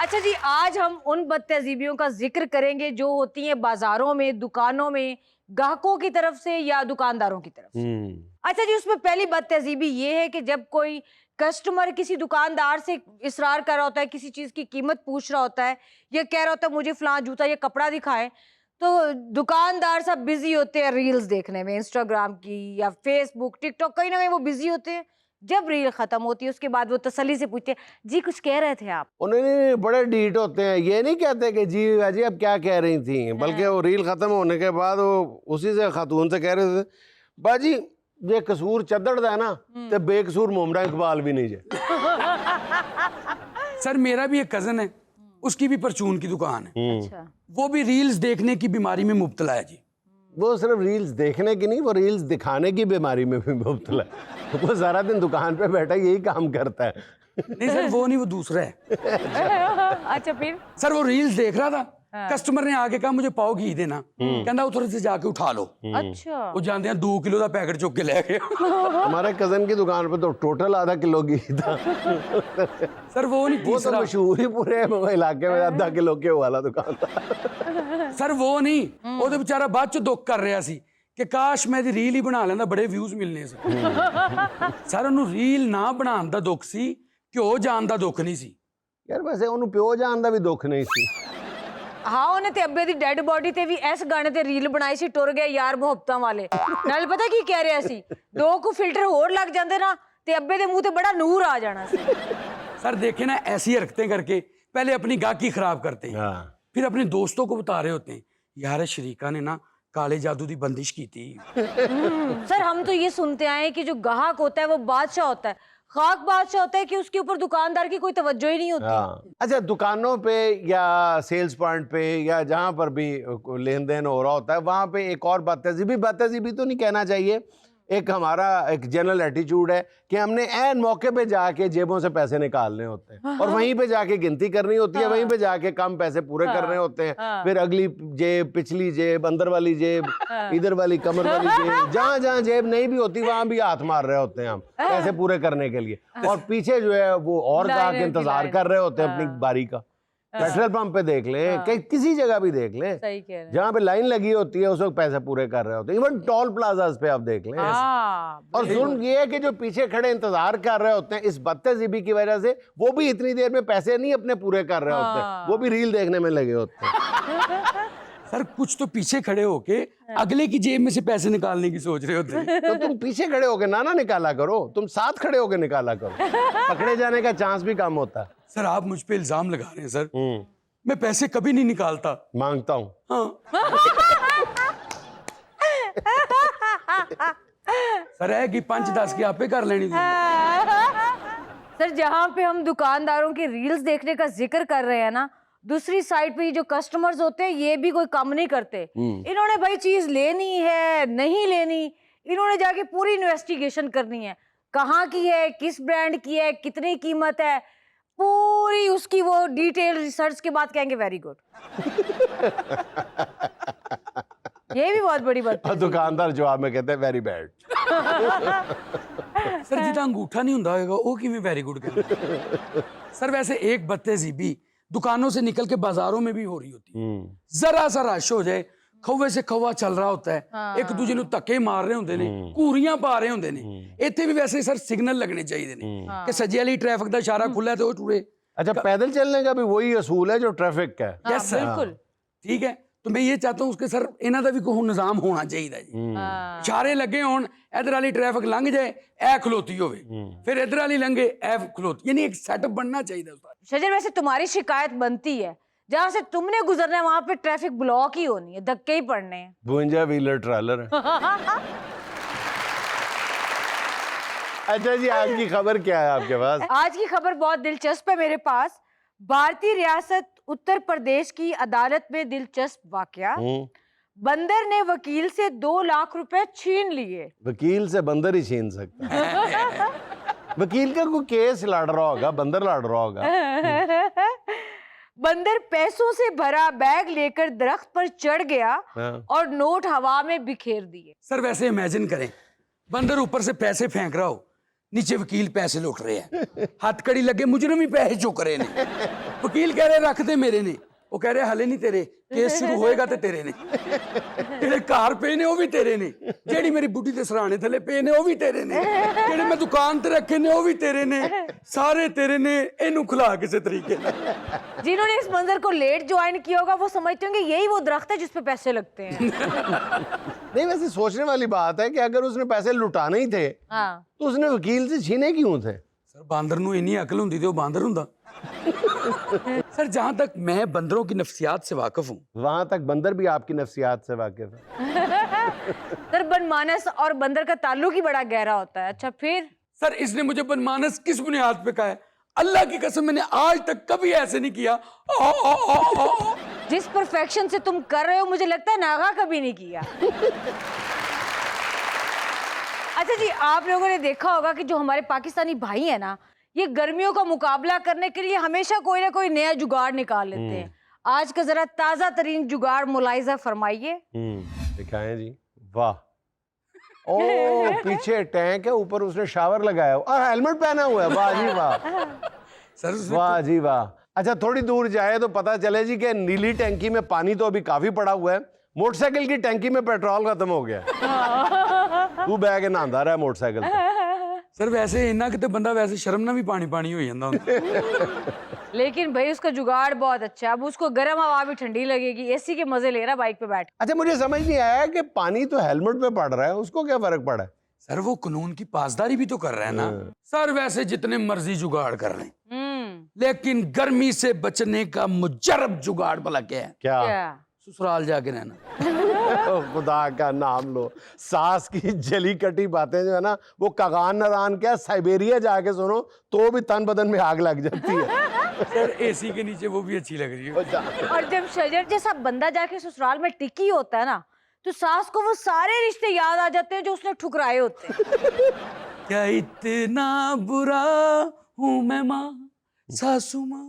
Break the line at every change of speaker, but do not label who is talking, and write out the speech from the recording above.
अच्छा जी, आज हम उन बदतहजीबियों का जिक्र करेंगे जो होती हैं बाजारों में, दुकानों में, ग्राहकों की तरफ से या दुकानदारों की तरफ से। अच्छा जी, उसमें पहली बदतहजीबी ये है कि जब कोई कस्टमर किसी दुकानदार से इसरार कर रहा होता है, किसी चीज की कीमत पूछ रहा होता है या कह रहा होता है मुझे फलां जूता या कपड़ा दिखाएं, तो दुकानदार सब बिजी होते हैं रील्स देखने में, इंस्टाग्राम की या फेसबुक, टिकटॉक, कहीं ना कहीं वो बिजी होते हैं। जब रील खत्म होती है उसके बाद वो तसल्ली से पूछते हैं जी कुछ कह रहे थे आप।
उन्होंने बड़े डीट होते हैं, ये नहीं कहते कि जी अजी अब क्या कह रही थी, बल्कि वो रील खत्म होने के बाद वो उसी से खातून से कह रहे थे बाजी ये कसूर चद्दड़ दा ना ते बेकसूर मोमडा इकबाल भी नहीं जे।
सर मेरा भी एक कजन है, उसकी भी परचून की दुकान है।
अच्छा।
वो भी रील्स देखने की बीमारी में मुब्तला है जी।
वो सिर्फ रील्स देखने की नहीं, वो रील्स दिखाने की बीमारी में भी मुब्तला है। वो सारा दिन दुकान पे बैठा यही काम करता है।
नहीं सर वो नहीं, वो दूसरा है।
अच्छा फिर
सर वो रील्स देख रहा था, कस्टमर ने आके कहा मुझे पाव घी देना, कहना उधर से जाके उठा लो।
अच्छा
वो जानते हैं 2 किलो का पैकेट चुक के ले गया।
हमारे कजन की दुकान पे तो टोटल आधा किलो घी था।
सर वो नहीं,
वो तो
तीसरा
मशहूर ही पूरे इलाके में आधा किलो के वाला दुकान था।
सर वो नहीं, वो तो बेचारा बाद च दुख कर रहा सी कि काश मैं दी रील ही बना लेंदा, बड़े व्यूज मिलने से। सर ਉਹਨੂੰ रील ना बनाने ਦਾ दुख सी, ਘਿਓ ਜਾਣ ਦਾ ਦੁੱਖ ਨਹੀਂ ਸੀ।
यार वैसे ਉਹਨੂੰ ਪਿਓ ਜਾਣ ਦਾ ਵੀ ਦੁੱਖ ਨਹੀਂ ਸੀ।
हाँ उन्हें ते अब्बे दी डेड बॉडी ते भी इस गाने ते रील बनाई सी टुर गए यार मोहब्बतां वाले। नाल पता की कह रहा सी, 2 को फिल्टर होर लग जांदे ना ते अब्बे दे मुंह ते बड़ा नूर आ जाना सी।
सर देखे ना ऐसी हरकतें करके पहले अपनी गाहकी खराब करते हैं, फिर अपने दोस्तों को बता रहे होते हैं यार शरीका ने ना काले जादू की बंदिश की थी।
सर हम तो ये सुनते आए हैं कि जो ग्राहक होता है वो बादशाह होता है, खाक बादशाह होता है कि उसके ऊपर दुकानदार की कोई तवज्जो ही नहीं होती।
अच्छा, दुकानों पे या सेल्स पॉइंट पे या जहां पर भी लेन देन हो रहा होता है वहां पे एक और बदतहजीबी तो नहीं कहना चाहिए, एक हमारा एक जनरल एटीट्यूड है कि हमने ऐन मौके पे जाके जेबों से पैसे निकालने होते हैं और वहीं पे जाके गिनती करनी होती है, वहीं पे जाके कम पैसे पूरे करने होते हैं। फिर अगली जेब, पिछली जेब, अंदर वाली जेब, इधर वाली कमर वाली जेब, जहां जहां जेब नहीं भी होती वहां भी हाथ मार रहे होते हैं हम पैसे पूरे करने के लिए, और पीछे जो है वो और ग्राहक इंतजार कर रहे होते हैं अपनी बारी का। पेट्रोल पंप पे देख ले, किसी जगह भी देख ले, जहाँ पे लाइन लगी होती है उस वक्त पैसे पूरे कर रहे होते हैं। इवन टोल प्लाजाज पे आप देख लें। और जुल्म ये है कि जो पीछे खड़े इंतजार कर रहे होते हैं इस बदतहजीबी की वजह से, वो भी इतनी देर में पैसे नहीं अपने पूरे कर रहे होते हैं, वो भी रील देखने में लगे होते हैं।
सर कुछ तो पीछे खड़े होके अगले की जेब में से पैसे निकालने की सोच रहे होते हैं।
तो तुम पीछे खड़े होके ना निकाला करो, तुम साथ खड़े होके निकाला करो, पकड़े जाने का चांस भी कम होता है।
सर आप मुझ पे इल्जाम लगा रहे हैं सर, मैं पैसे कभी नहीं निकालता।
मांगता हूँ।
हाँ। सर है कि 5-10 की आपे कर लेनी थी।
सर जहाँ पे हम दुकानदारों की रील्स देखने का जिक्र कर रहे हैं ना, दूसरी साइड पे जो कस्टमर्स होते हैं ये भी कोई कम नहीं करते। इन्होंने भाई चीज लेनी है नहीं लेनी, इन्होंने जाके पूरी इन्वेस्टिगेशन करनी है, कहाँ की है, किस ब्रांड की है, कितनी कीमत है, पूरी उसकी वो डिटेल रिसर्च के बाद कहेंगे वेरी गुड। ये भी बहुत बड़ी बात है।
दुकानदार जवाब में कहते हैं वेरी बैड।
सर जितना अंगूठा नहीं ਹੁੰਦਾ होगा वो किਵੇਂ वेरी गुड कहते। सर वैसे एक बदतहजीबी दुकानों से निकल के बाजारों में भी हो रही होती है। जरा सा रश हो जाए, खौवे से खौवा चल रहा होता है, एक दूजे ਨੂੰ ਧੱਕੇ ਮਾਰ ਰਹੇ ਹੁੰਦੇ ਨੇ, ਘੂਰੀਆਂ ਪਾ ਰਹੇ ਹੁੰਦੇ ਨੇ। ਇੱਥੇ भी वैसे सर सिग्नल लगने चाहिए ने कि सज्जे वाली ट्रैफिक का इशारा खुला है तो टूरे।
अच्छा, पैदल चलने का भी वही असूल है जो ट्रैफिक का है।
यस सर, बिल्कुल ठीक है। तो मैं ये चाहता हूँ उसके सर इन्हों का भी कोई निजाम होना चाहिए जी। इशारे लगे होन, इधर वाली ट्रैफिक लंघ जाए ए खलोती होवे, फिर इधर वाली लंघे ए खलोती, यानी एक सेटअप बनना चाहिए।
शजर वैसे तुम्हारी शिकायत बनती है, जहाँ से तुमने गुजरना है वहां पे ट्रैफिक ब्लॉक ही होनी है, धक्के ही पड़ने हैं।
52 व्हीलर ट्रेलर। अच्छा जी, आज की खबर क्या है आपके पास?
आज की खबर बहुत दिलचस्प है मेरे पास। भारतीय रियासत उत्तर प्रदेश की अदालत में दिलचस्प वाकया, बंदर ने वकील से 2 लाख रुपए छीन लिए।
वकील से बंदर ही छीन सकता है। वकील का कोई केस लड़ रहा होगा, बंदर लड़ रहा होगा।
बंदर पैसों से भरा बैग लेकर दरख्त पर चढ़ गया और नोट हवा में बिखेर दिए।
सर वैसे इमेजिन करें बंदर ऊपर से पैसे फेंक रहा हो, नीचे वकील पैसे लुट रहे हैं, हथकड़ी लगे मुजरम ही पैसे चुक रहे ने। वकील कह रहे रख दे मेरे ने, वो कह रहे हले नहीं तेरे, केस शुरू होएगा ते तेरे ने। जेड़े घर पे ने वो भी तेरे ने, जेड़ी मेरी बुढ़ी दे सराहने थले पे ने वो भी तेरे ने, जेड़े मैं दुकान ते रखे ने वो भी तेरे ने, सारे तेरे ने। इनू खुला किसी तरीके नाल।
जिन्होंने इस मंजर को लेट ज्वाइन किया होगा वो समझते होंगे यही वो दरख्त है जिस पे पैसे लगते हैं।
नहीं, वैसे सोचने वाली बात है कि अगर उसने पैसे लुटाने ही थे
हाँ।
तो उसने वकील से छीने क्यों थे?
सर बांदर नू इन्नी अकल हुंदी ते वो बांदर हुंदा। सर जहां तक मैं बंदरों की नफ्सियात से वाकिफ हूँ,
वहां तक बंदर भी आपकी नफ्सियात से वाकिफ है।
सर बनमानस और बंदर का ताल्लुक ही बड़ा गहरा होता है। अच्छा फिर?
सर इसने मुझे बनमानस किस बुनियाद पे कहा है? अल्लाह की कसम मैंने आज तक कभी ऐसे नहीं किया।
जिस परफेक्शन से तुम कर रहे हो मुझे लगता है नागा कभी नहीं किया। अच्छा जी, आप लोगों ने देखा होगा कि जो हमारे पाकिस्तानी भाई है ना, ये गर्मियों का मुकाबला करने के लिए हमेशा कोई ना कोई नया जुगाड़ निकाल लेते हैं। आज का जरा ताजा तरीन जुगाड़ मुलाहिजा फरमाइए।
दिखाएं जी। वाह, ओ पीछे टैंक है, ऊपर उसने शावर लगाया और हेलमेट पहना हुआ है। वाह जी वाह,
सर
वाह जी वाह। अच्छा थोड़ी दूर जाए तो पता चले जी कि नीली टैंकी में पानी तो अभी काफी पड़ा हुआ है, मोटरसाइकिल की टैंकी में पेट्रोल खत्म हो गया। तू बह के नहांदा रहा मोटरसाइकिल पे।
सर वैसे इन्ना कि बंदा वैसे शर्म ना भी पानी पानी हो जाता होंदा।
लेकिन भाई उसका जुगाड़ बहुत अच्छा है। अब उसको गर्म हवा भी ठंडी लगेगी, एसी के मजे ले रहा बाइक पे बैठ।
अच्छा मुझे समझ नहीं आया कि पानी तो हेलमेट पे पड़ रहा है, उसको क्या फर्क पड़ा है?
सर वो कानून की पासदारी भी तो कर रहे हैं ना। सर वैसे जितने मर्जी जुगाड़ कर रहे हैं, लेकिन गर्मी से बचने का मुजरब जुगाड़ भला क्या है?
क्या?
ससुराल जाके रहना।
खुदा का नाम लो, सास की जली कटी बातें जो है ना, वो कगान नादान क्या साइबेरिया जाके सुनो तो भी तन बदन में आग लग जाती है।
सर एसी के नीचे वो भी अच्छी लग रही है।
और जब शजर जैसा बंदा जाके ससुराल में टिकी होता है ना, तो सास को वो सारे रिश्ते याद आ जाते हैं जो उसने ठुकराए होते हैं।
क्या इतना बुरा हूँ मैं माँ, सासू माँ?